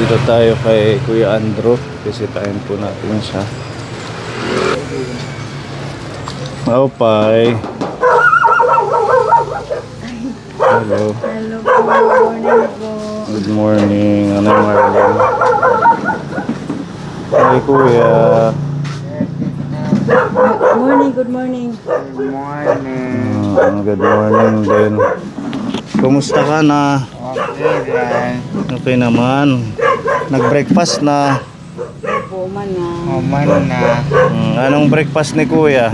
Punta tayo kay Kuya Andrew. Bisitahin po natin siya. Oh, Pai. Hello. Hello po, morning po. Good morning. Ano yung Marlon? Hi, Kuya. Good morning. Good morning. Good morning din. Kumusta ka na? Okay lang. Okay naman. Nag-breakfast na. Po man na. Kuman na. Anong breakfast ni Kuya?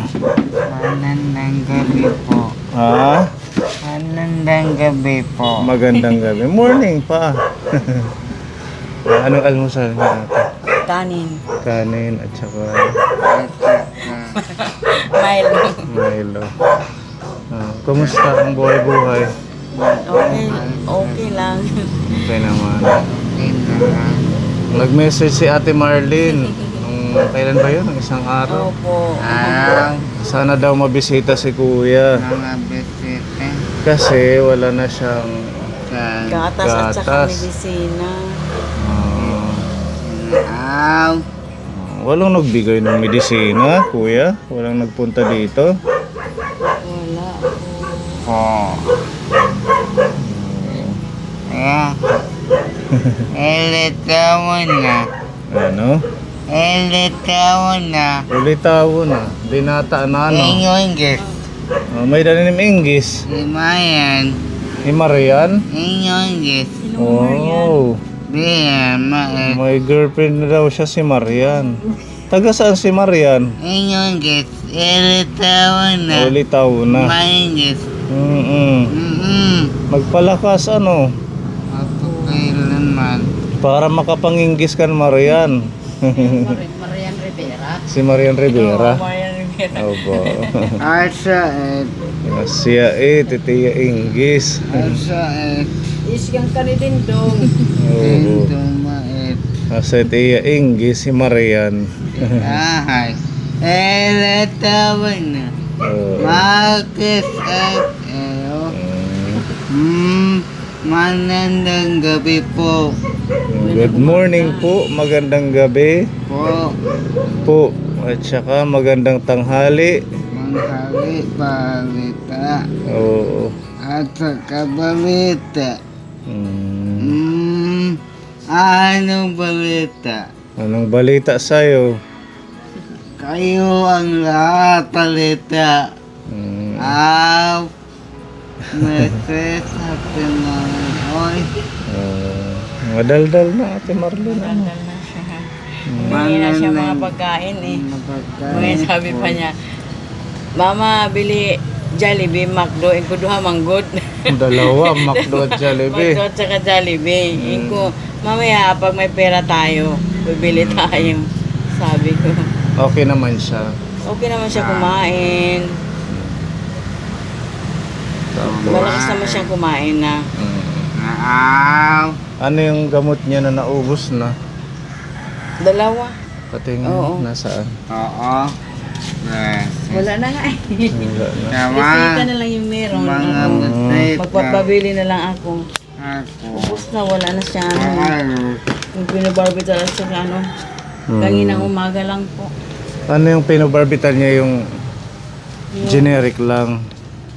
Manandang gabi po. Ha? Manandang gabi po. Magandang gabi. Morning pa. Anong almusal na ate? Kanin. Kanin at saka Milo. Milo. Kumusta ang buhay-buhay? Okay lang. Okay naman. Okay na. Nag-message si Ate Marlene. Kailan ba yun? Ang isang araw. Opo. Sana daw mabisita si Kuya. Mga bisita. Kasi wala na siyang Gatas at saka Gatas. medisina. Aw. walang nagbigay ng medisina, Kuya. Walang nagpunta dito. Wala po. Po. Elitaw na. Ano? Elitaw na. Ulitaw na. Binata na ano. Inyong May dalim English. Imayan. Ni Marian. Inyong Oh. Biyan. Maet. May girlfriend na daw siya si Marian. Taga saan si Marian? Inyong elitaw na. Ulitaw na. Maingit. Magpalakas ano. Kailanman. Para makapanginggis kan Marian. Marian Rivera. Si Marian Rivera. Marian Rivera. Opo. Asa Siya titiya Inggis. Asa Isyang kanidin dong. Oo. Tumaet. Asa tiya Inggis si Marian. Ahay. Elitaw na. Marcus at manandang gabi po. Good morning po, magandang gabi Po. po. At saka magandang tanghali. Manghali balita. Oo. At saka balita. Mm. Anong balita? Anong balita sa'yo? Kayo ang lahat balita. Mm. Meses sa Pinoy. Madaldal na Ate Marlene. Tandal na siya. Humingi na siya mga pagkain eh. Ngayon sabi pa niya, Mama, bili Jollibee, McDo, ikuduha manggod. Dalawa, McDo at Jollibee. McDo at saka Jollibee. Iko, mamaya pag may pera tayo, bibili tayo. Sabi ko. Okay naman siya. Okay naman siya kumain. Malakas naman siyang kumain na. Ano yung gamot niya na naubos na? Dalawa. Patingin, Oo. nasaan? Oo. Wala na nga eh. Wala na. Bisita na lang yung meron. Mga Ano, bisita. magpapabili na lang ako. Ako. Ubus na, wala na siya. Ano, yung pinabarbital at saka ano. Kanginang umaga lang po. Ano yung pinobarbital niya yung Yung- generic lang?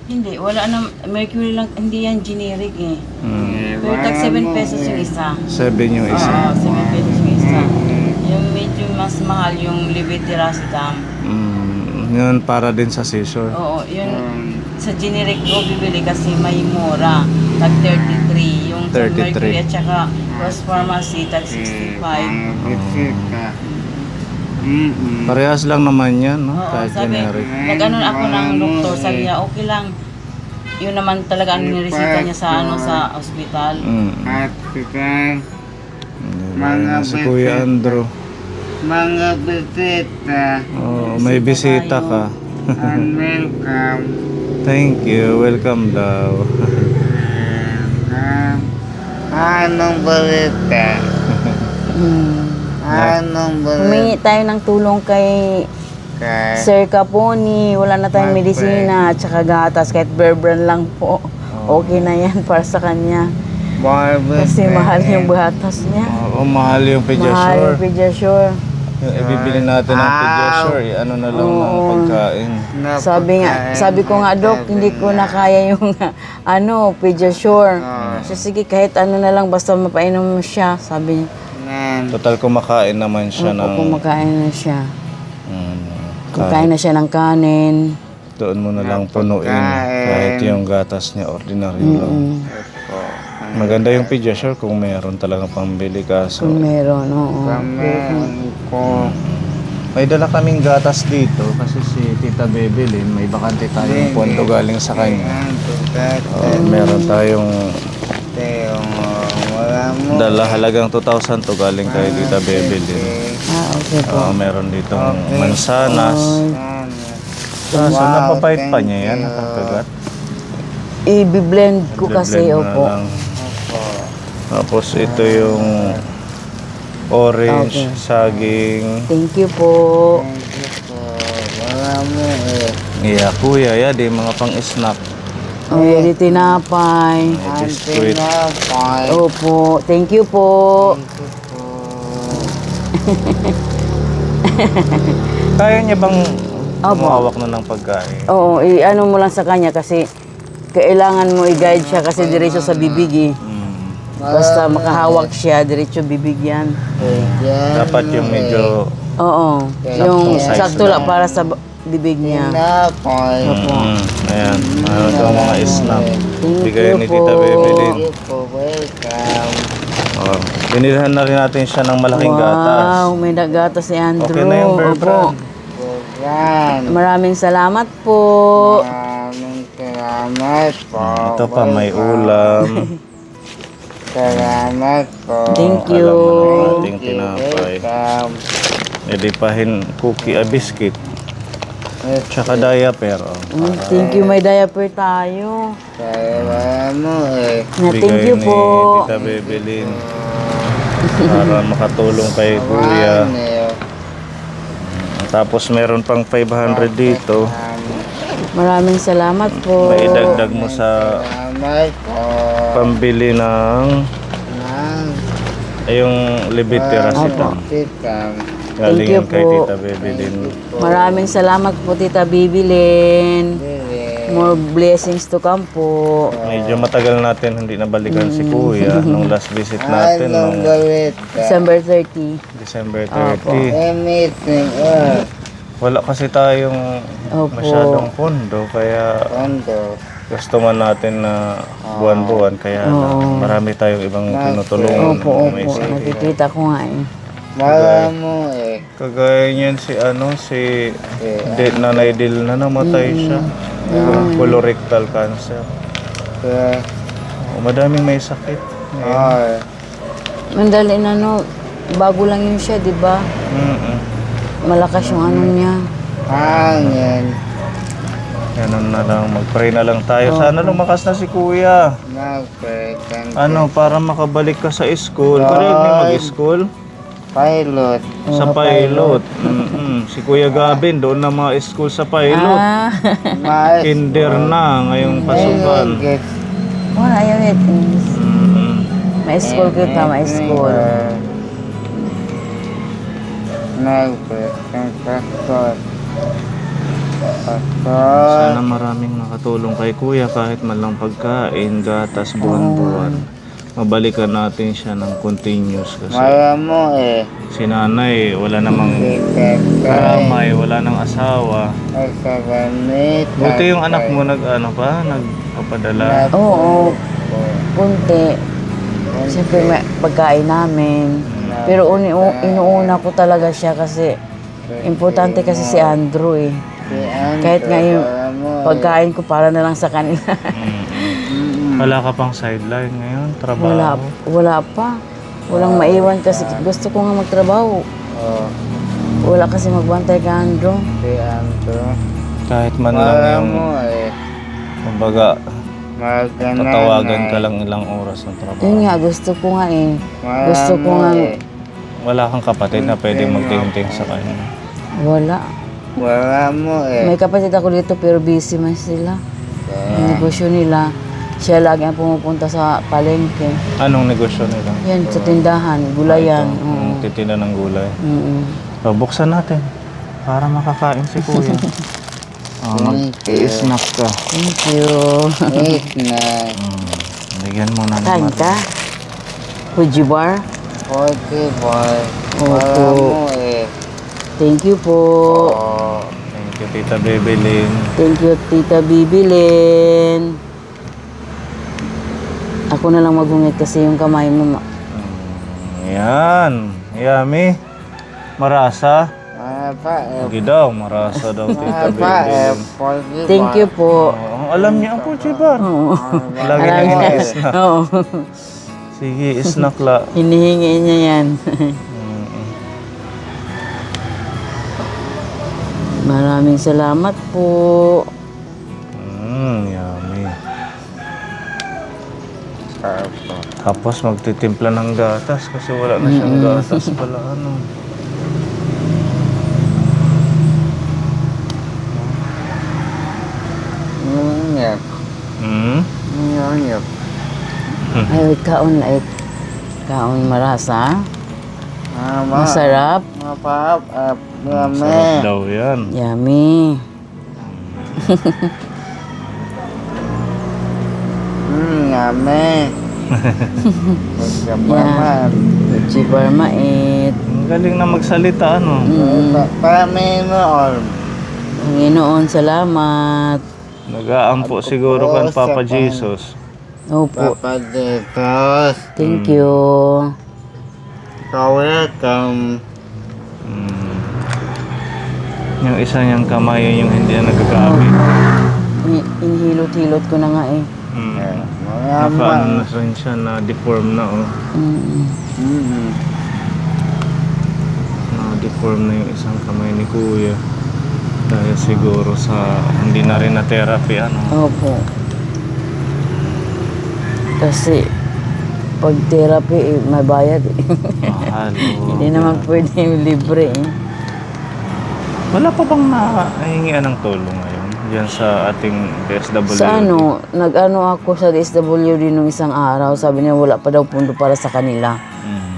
Hindi, wala na. Mercury lang, hindi yan generic eh. Mm. Pero tag 7 pesos yung isa. 7 yung isa. Oo, 7 pesos yung isa. Yung medyo mas mahal yung Levetiracetam. Yun para din sa seizure. Oo, yun. Sa generic ko bibili kasi may mura. Tag 33. Yung sa 33. Mercury at saka Ross Pharmacy, tag 65. Bisita. Parehas lang naman yan, no? Oo, Kahit sabi, generic. nag-ano ako ng doktor, sabi niya, okay lang. Yun naman talaga ang niresita niya sa ano sa ospital. At saka Mga si Kuya Andrew. mga bisita. Oh, may bisita ka. And welcome. Thank you. Welcome daw. Anong balita? Anong balita? Humingi tayo ng tulong kay Sir Caponi. Wala na tayong medisina at saka gatas. Kahit bear brand lang po. Okay na yan para sa kanya. Barbie Kasi mahal yung gatas niya. Oo, mahal yung Mahal Pediasure. yung Pediasure. Yung ibibili natin ng Pediasure, ano na lang ng pagkain. Sabi ko nga, Dok, hindi ko na kaya yung Pediasure. So, sige, kahit ano na lang, basta mapainom mo siya, sabi niya. Total kumakain naman siya ng... Kumakain na siya. Mm, Kumakain na siya ng kanin. doon mo na lang punuin kahit yung gatas niya ordinaryo lang. Maganda yung Pediasure kung meron talaga pambili kaso. Kung meron, oo. May dala kaming gatas dito kasi si Tita Bebelin may bakante tayong pondo galing sa kanya. Meron tayong dala halagang 2,000 to galing kay Tita Bebelin. Okay po. Meron ditong mansanas. Kaso napapait pa niya yan, nakakagat. I-blend ko kasi, Blend na opo. lang. Tapos ito yung orange, saging. Thank you po. Yeah, kuya, yeah, di mga pang-snack. Oh, yan yung tinapay. Biskuit. Opo. Thank you po. Kaya niya bang Opo. humawak na ng pagkain? Oo, i-ano mo lang sa kanya kasi kailangan mo i-guide siya kasi diretso sa bibig eh. Basta makahawak siya, diretso bibig yan. Dapat yung medyo... Oo. Yung size sakto lang para sa bibig niya. Ayan, ano daw mga snack. Thank Bigay you ni po. Tita Bebelin. Binilhan na rin natin siya ng malaking gatas. Wow, may nagatas si Andrew. Okay na yung bear brand. Maraming salamat po. Ito pa, may ulam. Salamat po. Thank you. Alam mo na ang ating tinapay. Edipahin cookie, biscuit. Tsaka diaper. Thank you, may diaper tayo. Thank Bigay you ni po. Tita Bebelin. Para makatulong kay Kuya. Tapos meron pang 500 dito. Maraming salamat po. May idagdag mo sa pambili ng yung Levetiracetam. Galing Thank you yun kay po. Tita Bebelin. Maraming salamat po, Tita Bibilin. More blessings to come po. Medyo matagal natin hindi nabalikan si Kuya nung last visit natin nung December 30. December Opo. 30. Wala kasi tayong Opo. masyadong pondo kaya gusto man natin na buwan-buwan kaya lang, marami tayong ibang tinutulungan. Opo, May opo. sakit. Nakikita ko nga eh. Kagaya niyan si Nanay Dil na namatay siya. Colorectal cancer. Madaming may sakit. Mandali na bago lang yun siya, di ba? Malakas yung ano niya. Ganun na lang, mag-pray na lang tayo. Sana lumakas na si Kuya. Para makabalik ka sa school. Pero hindi mag-school. Pilot. Sa pilot. Si Kuya Gavin, doon na mga school sa pilot. Kinder na, ngayong pasukan. Wala yun it. May school kita, may school. Sana maraming nakatulong kay Kuya kahit man lang pagkain, gatas, buwan-buwan. Mabalikan natin siya ng continuous kasi si nanay wala namang karamay, wala nang asawa. Buti yung anak mo nagpapadala. Oo, kunti. Siyempre may pagkain namin. Pero inuuna ko talaga siya kasi importante kasi si Andrew eh. Kahit nga yung pagkain ko para na lang sa kanila. Wala ka pang sideline ngayon? Trabaho? Wala pa. Walang maiwan kasi gusto ko nga magtrabaho. Wala kasi magbantay ka, Andrew. Kahit man lang yung kumbaga tatawagan ka lang ilang oras ng trabaho. Yun nga, gusto ko nga eh. Gusto ko nga, Wala kang kapatid na pwedeng magtingting sa kanya. wala. May kapatid ako dito pero busy man sila. Yung negosyo nila. Siya lagi ang pumupunta sa palengke. Anong negosyo nila? Yan, sa tindahan, gulayan. Oo. Titinda ng gulay. Mm-mm. So, buksan natin para makakain si kuya. I-snack ka. Thank you. Wait na. Lagyan mo na Kain ka? Fuji bar? Okay, boy. Opo. Para mo eh. Thank you po. Oh. Thank you, Tita Bebelin. Thank you, Tita Bibilin. Ako na lang maghungit kasi yung kamay mo. Yan. Yummy. Marasa. Apa eh. Lagi daw, marasa daw, Tita Apa eh. Bebelin. Okay, Thank you po. Alam niya ang Fuji bar. Oo. Lagi Alam niya niya. i-snack. Oo. Sige, snack la. Hinihingi niya yan. Maraming salamat po. Yummy. Apa. Tapos magtitimpla ng gatas kasi wala na siyang gatas pala ano. Nyok. Hmm? Nyok. Ay, kaon na kaon marasa. Masarap. Apa? Sarap Mame. daw yan. Yummy. Mame. Magkapaman. Fuji bar mait. Ang galing na magsalita ano. Paminoon. Panginoon, salamat. Nag-aampo siguro kan Papa Jesus. Opo. Papa Ditos. Thank you. Welcome. Yung isa niyang kamay yun yung hindi na nagagamit. Inhilot-hilot ko na nga eh. Nakaano na rin siya na deform na oh. Na-deform na yung isang kamay ni Kuya. Dahil siguro sa hindi na rin na therapy ano. Opo. Kasi pag therapy eh, may bayad eh. Mahal. oh. Hindi naman pwede yung libre eh. Wala pa bang nahingian ng tulong ngayon? Diyan sa ating DSWD. Sa ano, nag-ano ako sa DSWD nung isang araw. Sabi niya wala pa daw pundo para sa kanila.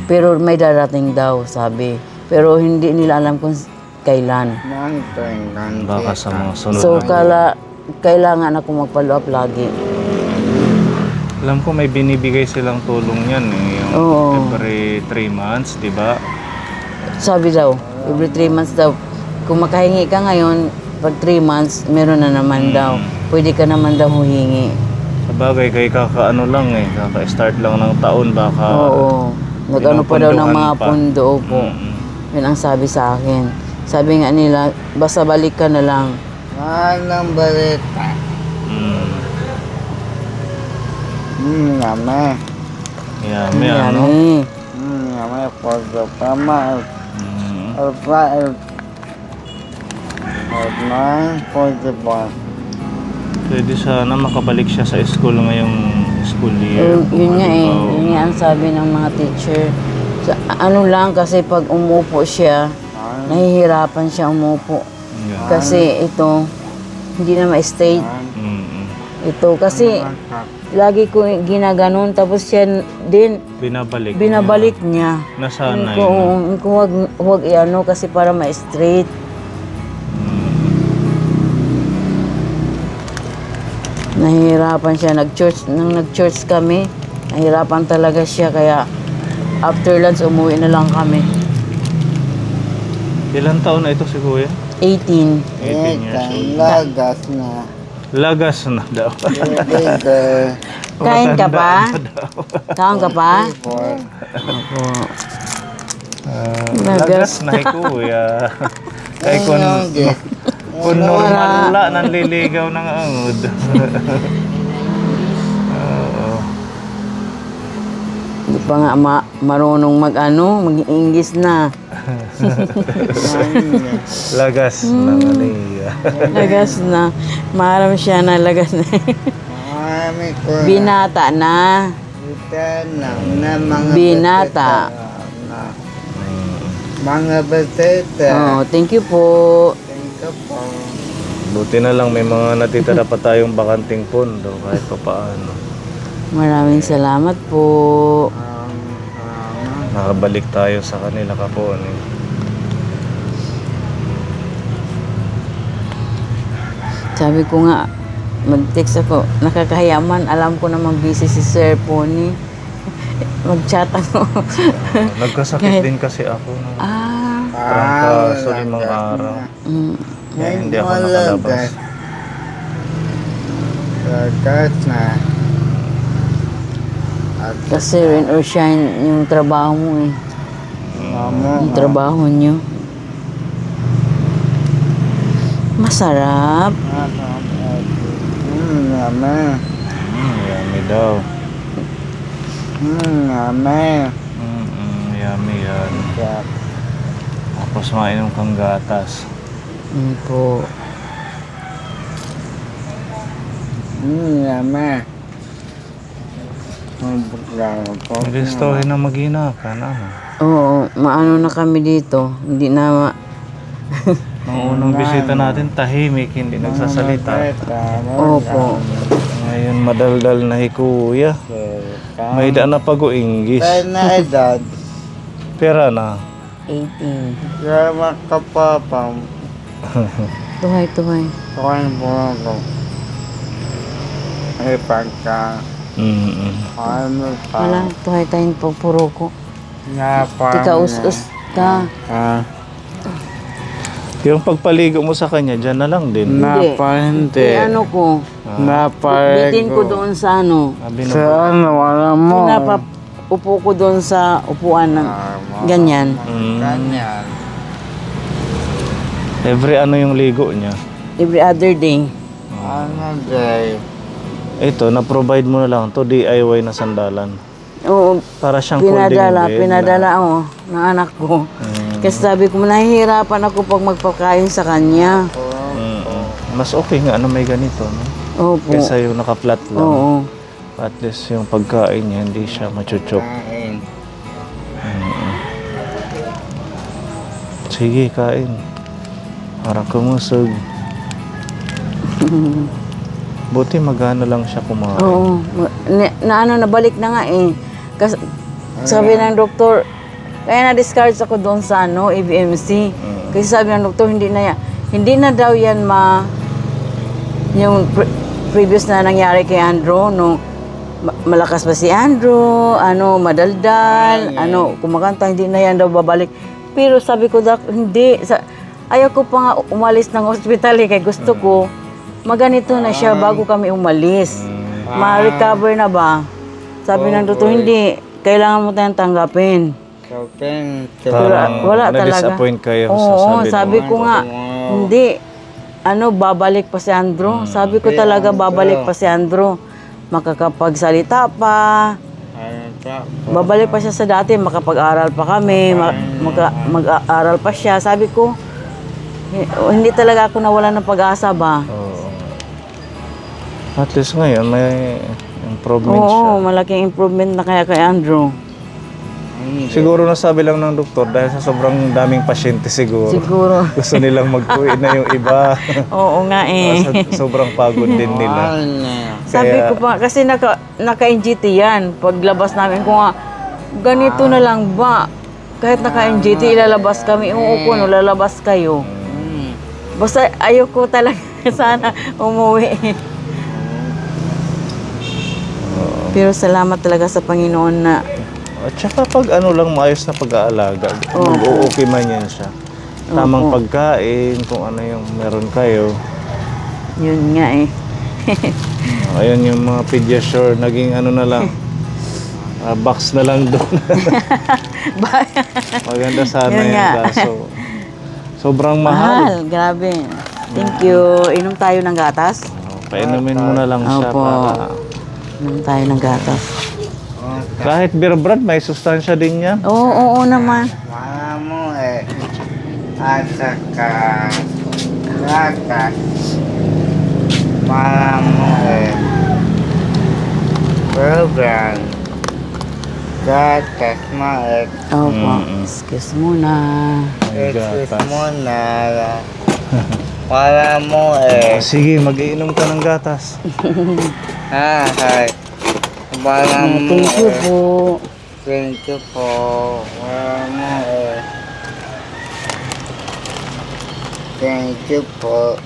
Pero may darating daw, sabi. Pero hindi nila alam kung kailan. Baka sa mga sunod So, na kailangan ako mag-follow up lagi. Alam ko may binibigay silang tulong yan eh. Yung Oo. every 3 months, di ba? Sabi daw, every 3 months daw. Kung makahingi ka ngayon, pag 3 months, meron na naman daw. Pwede ka naman daw huhingi. Sa bagay, kay kaka-ano lang eh. Kaka-start lang ng taon, baka... Oo. Nag-ano pa daw ng mga pinupunduhan pa. pundo po. Yun ang sabi sa akin. Sabi nga nila, basta balik ka na lang. Anong balita? Mame. Yeah, may ano. Yummy. Mame, pagkapama. Alpa, Pwede sana makabalik siya sa school ngayong school year. Yun nga eh. Yun nga ang sabi ng mga teacher. Ano lang kasi pag umupo siya, nahihirapan siya umupo. Yeah. Kasi ito, hindi na ma-straight. Ito kasi lagi ko ginaganon tapos siya din Binabalik. niya. Nasanay. Kung huwag i-ano kasi para ma-straight. Nahihirapan siya. Nung nag-church kami, nahihirapan talaga siya. Kaya after lunch, umuwi na lang kami. Ilan taon na ito si Kuya? 18. 18 years old. lagas na. Lagas na daw. Kain ka pa? Matanda na daw. Kain ka pa? Opo. Lagas na Kuya. Kay kun normal la, nanliligaw ng angod. Oo. Hindi pa nga marunong mag-English na. Lagas na Maria. Lagas na. Maram siya na lagas na. Binata na. Binata. Mga bateta. Oh, thank you po. Thank you po. Buti na lang may mga natitira pa tayong bakanting pondo kahit pa paano. Maraming salamat po. Nakabalik tayo sa kanila kapon. Sabi ko nga, mag-text ako. Nakakahiyaman, alam ko naman busy si Sir Pony. Mag-chat ako. Nagkasakit din kasi ako. Parang sa limang araw. Kaya hindi ako nakalabas. Lagat na. Kasi rain or shine yung trabaho mo eh. Yung trabaho nyo. Masarap. Mama. Yummy daw. Mama. Yummy yan. Tapos mainom kang gatas. Po. Mama. Gusto na mag-ina ka na. Oo, maano na kami dito. Hindi na Nung unang bisita natin, tahimik, hindi nagsasalita. Opo. Ngayon madaldal na hikuya. May daan na pag-uingis. Kaya na edad. Pera na. 18. Kaya makapapam. Tuhay. Tukan po ako. Ay pagka. Ano pa. Wala, tuhay tayong pagpuro ko. Napang. Tika us-us ka. Yung pagpaligo mo sa kanya, dyan na lang din. Napahinte. Ano ko, bitin ko doon sa ano. Sa ano, wala mo. Upo ko doon sa upuan ng ganyan. Ganyan. Every ano yung ligo niya. Every other day. Ano day? Ito, na-provide mo na lang to DIY na sandalan. Oo, Para siyang folding bed. pinadala ako ng anak ko. Kasi sabi ko, nahihirapan ako pag magpakain sa kanya. Mas okay nga na may ganito, no? Opo. Kaysa yung naka-flat lang. Oo. At least yung pagkain niya, hindi siya machuchok. Kain. Sige, kain. Parang kumusog. Buti magano lang siya kumain. Oo. Nabalik na nga eh. Kasi sabi ng doktor, kaya na-discharge ako doon sa ano, ABMC. Kasi sabi ng doktor, hindi na daw yan yung previous na nangyari kay Andrew, no, malakas pa si Andrew, madaldal, kumakanta, hindi na yan daw babalik. Pero sabi ko, hindi. Ayaw ko pa nga umalis ng hospital eh, kaya gusto ko, maganito na siya bago kami umalis. Ma-recover na ba? Sabi ng doktor, hindi. Kailangan mo tayong tanggapin. Parang wala talaga. na-disappoint kayo Oo, sa sabi ko nga, hindi. Babalik pa si Andrew. Sabi ko talaga, babalik pa si Andrew. Makakapagsalita pa. Babalik pa siya sa dati, makapag-aral pa kami, mag-aaral pa siya. Sabi ko, hindi talaga ako nawala ng pag-asa ba? At least ngayon, may improvement siya. Oo, malaking improvement na kaya kay Andrew. Siguro nasabi lang ng doktor dahil sa sobrang daming pasyente siguro. Siguro. Gusto nilang mag-uwi na yung iba. Oo nga eh. Sobrang pagod din nila. Sabi ko pa, kasi naka-NGT yan. Paglabas namin ko nga, ganito na lang ba? Kahit naka-NGT, ilalabas kami. Oo po, lalabas kayo. Basta ayoko talaga sana umuwi. Pero salamat talaga sa Panginoon na At saka pag lang maayos na pag-aalaga, mag-okay man yan siya. Tamang pagkain, kung ano yung meron kayo. yun nga eh. Ayun yung mga Pediasure, naging na lang, box na lang doon. Maganda sana Yun yun, nga. kaso sobrang mahal. Grabe. Thank you. Inom tayo ng gatas. Painumin mo na lang siya Opo. para Inom tayo ng gatas. kahit beer brand, may sustansya din yan. Oo naman. Wala mo eh. At saka gatas. Wala mo eh. Program. Gatas mo eh. Opo. Excuse muna. Excuse mo na. Wala mo eh. Sige, mag-iinom ka ng gatas. Hi. bala mo Thank you po. Thank you po. Wala mo eh. Thank you po.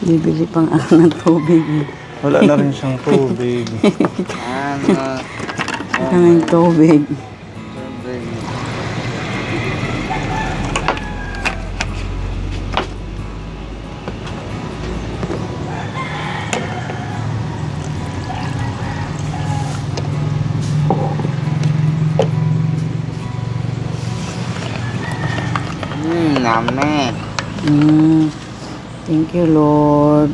Bibili pang ako ng tubig. Wala na rin siyang tubig. Ano? Kailangan ng tubig. Name. Thank you, Lord.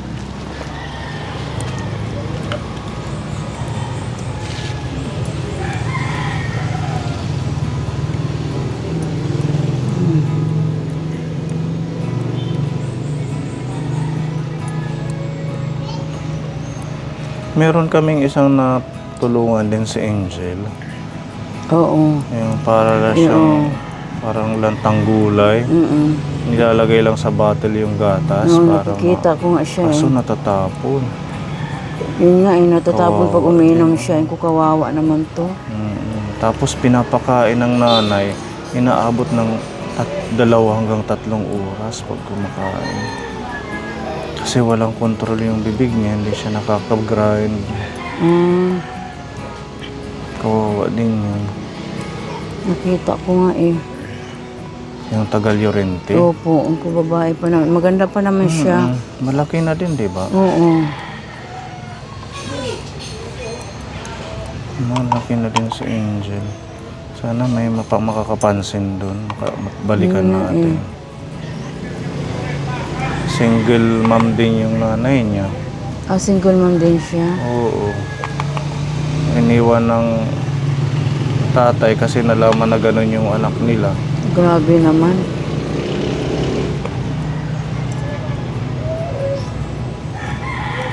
Meron kaming isang natulungan din si Angel. Oo. Yung para na siyang parang lantang gulay. Nilalagay lang sa bottle yung gatas. No, para nakikita ko nga siya kaso eh. natatapon. Yun nga eh, natatapon pag Kawawa umiinom siya. Yung kawawa naman to. Tapos pinapakain ng nanay, inaabot ng 2 hanggang 3 oras pag kumakain. Kasi walang kontrol yung bibig niya, hindi siya nakaka-grind. Kawawa din yun. Nakita ko nga eh. Yung tagal Llorente. Opo, ang babae pa naman. Maganda pa naman siya. Malaki na din, di ba? Oo. Malaki na din si Angel. Sana may makakapansin doon. Balikan natin. Single mom din yung nanay niya. Ah, single mom din siya. Oo. Iniwan ng tatay kasi nalaman na gano'n yung anak nila. Grabe naman.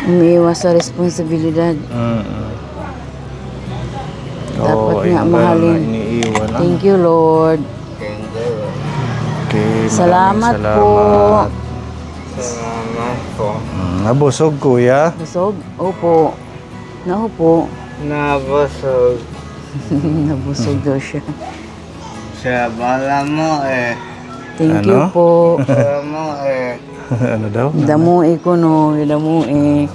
Umiiwas sa responsibilidad. Dapat nga mahalin. Iniiwan na. Thank you, Lord. Okay, Salamat maraming po. salamat. Salamat po. Nabusog, kuya. Busog? Opo. Naupo. Nabusog. Nabusog daw siya. Siya bala mo eh. Thank you Ano? po. Bala mo eh. Ano daw? Damui ko no. Damui.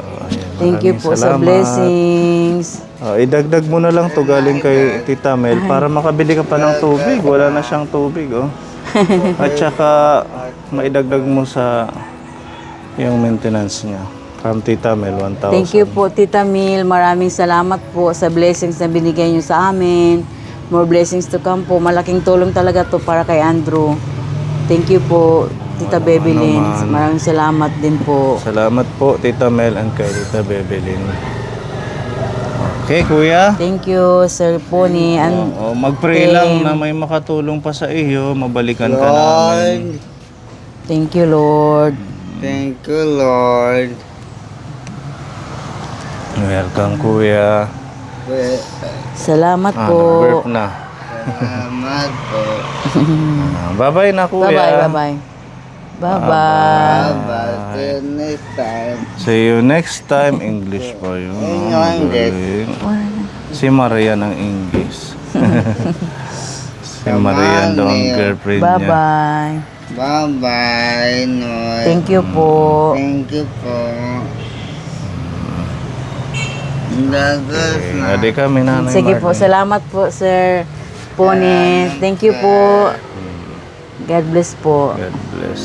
Thank you Maraming po sa salamat. blessings. Idagdag mo na lang to galing kay Tita Mel para makabili ka pa ng tubig. Wala na siyang tubig, oh. At saka maidagdag mo sa yung maintenance niya. From Tita Mel, 1,000. Thank you po, Tita Mil. Maraming salamat po sa blessings na binigay niyo sa amin. More blessings to come po. Malaking tulong talaga to para kay Andrew. Thank you po, Tita Bebelyn. Maraming salamat din po. Salamat po, Tita Mel and kay Tita Bebelyn. Okay, kuya. Thank you, Sir Pony. Mag-pray lang na may makatulong pa sa iyo. Mabalikan ka namin. Thank you, Lord. Thank you, Lord. Welcome, kuya. Salamat po. Nag-burp na. Salamat po. Bye-bye na, kuya. Bye-bye. Bye-bye. Bye-bye. See you next time. See you next time. English pa yun. English. Magaling. Si Maria ng English. Si Maria daw ang girlfriend niya. Bye-bye. Bye-bye, Noy. Thank you po. Thank you po. Dagas na. Adi kami, nanay. Sige po, Marlene. salamat po, Sir Pony. Thank you po. God bless po. God bless.